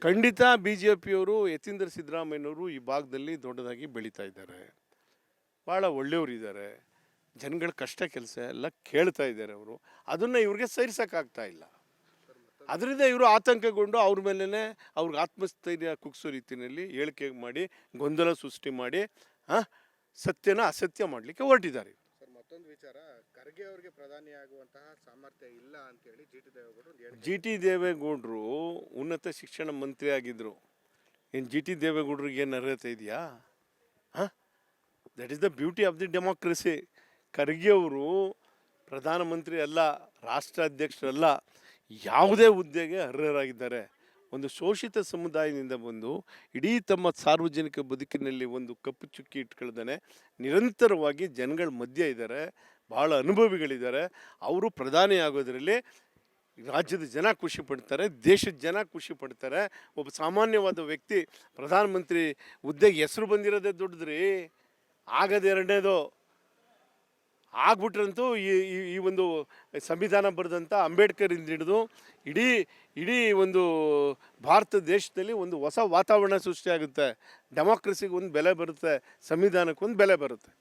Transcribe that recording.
ಖಂಡಿತ B J ಪಿಯವರು ಯತೀಂದ್ರ ಸಿದ್ದರಾಮಯ್ಯನವರು ಈ ಭಾಗದಲ್ಲಿ ದೊಡ್ಡದಾಗಿ ಬೆಳೀತಾ ಇದ್ದಾರೆ. ಭಾಳ ಒಳ್ಳೆಯವರಿದ್ದಾರೆ. ಜನಗಳ ಕಷ್ಟ ಕೆಲಸ ಎಲ್ಲ ಕೇಳ್ತಾ ಇದ್ದಾರೆ ಅವರು. ಅದನ್ನು ಇವ್ರಿಗೆ ಸಹಿಸೋಕ್ಕಾಗ್ತಾ ಇಲ್ಲ. ಅದರಿಂದ ಇವರು ಆತಂಕಗೊಂಡು ಅವ್ರ ಮೇಲೇ ಅವ್ರಿಗೆ ಆತ್ಮಸ್ಥೈರ್ಯ ಕುಗ್ಸೋ ರೀತಿಯಲ್ಲಿ ಹೇಳಿಕೆ ಮಾಡಿ ಗೊಂದಲ ಸೃಷ್ಟಿ ಮಾಡಿ ಸತ್ಯನ ಅಸತ್ಯ ಮಾಡಲಿಕ್ಕೆ ಹೊರಟಿದ್ದಾರೆ. ಮತ್ತೊಂದು ವಿಚಾರ, ಖರ್ಗೆ ಅವರಿಗೆ ಪ್ರಧಾನಿ ಆಗುವಂತಹ ಸಾಮರ್ಥ್ಯ ಇಲ್ಲ ಅಂತೇಳಿ ಜಿ ಟಿ ದೇವೇಗೌಡರು ಉನ್ನತ ಶಿಕ್ಷಣ ಮಂತ್ರಿ ಆಗಿದ್ದರು. ಏನು ಜಿ ಟಿ ದೇವೇಗೌಡರಿಗೆ ಏನು ಅರ್ಹತೆ ಇದೆಯಾ? That is the beauty of the democracy. Kharge ಅವರು ಪ್ರಧಾನಮಂತ್ರಿ ಅಲ್ಲ, ರಾಷ್ಟ್ರಾಧ್ಯಕ್ಷರಲ್ಲ, ಯಾವುದೇ ಹುದ್ದೆಗೆ ಅರ್ಹರಾಗಿದ್ದಾರೆ. ಒಂದು ಶೋಷಿತ ಸಮುದಾಯದಿಂದ ಬಂದು ಇಡೀ ತಮ್ಮ ಸಾರ್ವಜನಿಕ ಬದುಕಿನಲ್ಲಿ ಒಂದು ಕಪ್ಪು ಚುಕ್ಕಿ ಇಟ್ಕೊಳ್ದೇ ನಿರಂತರವಾಗಿ ಜನಗಳ ಮಧ್ಯೆ ಇದ್ದಾರೆ, ಭಾಳ ಅನುಭವಿಗಳಿದ್ದಾರೆ. ಅವರು ಪ್ರಧಾನಿ ಆಗೋದರಲ್ಲಿ ರಾಜ್ಯದ ಜನ ಖುಷಿ ಪಡ್ತಾರೆ, ದೇಶದ ಜನ ಖುಷಿ ಪಡ್ತಾರೆ. ಒಬ್ಬ ಸಾಮಾನ್ಯವಾದ ವ್ಯಕ್ತಿ ಪ್ರಧಾನಮಂತ್ರಿ ಹುದ್ದೆಗೆ ಹೆಸರು ಬಂದಿರೋದೇ ದೊಡ್ಡದ್ರಿ. ಆಗದೆ ಎರಡನೇದು ಆಗ್ಬಿಟ್ರಂತೂ ಈ ಒಂದು ಸಂವಿಧಾನ ಬರೆದಂಥ ಅಂಬೇಡ್ಕರಿಂದ ಹಿಡಿದು ಇಡೀ ಒಂದು ಭಾರತ ದೇಶದಲ್ಲಿ ಒಂದು ಹೊಸ ವಾತಾವರಣ ಸೃಷ್ಟಿಯಾಗುತ್ತೆ. ಡೆಮಾಕ್ರಸಿಗೆ ಒಂದು ಬೆಲೆ ಬರುತ್ತೆ, ಸಂವಿಧಾನಕ್ಕೆ ಒಂದು ಬೆಲೆ ಬರುತ್ತೆ.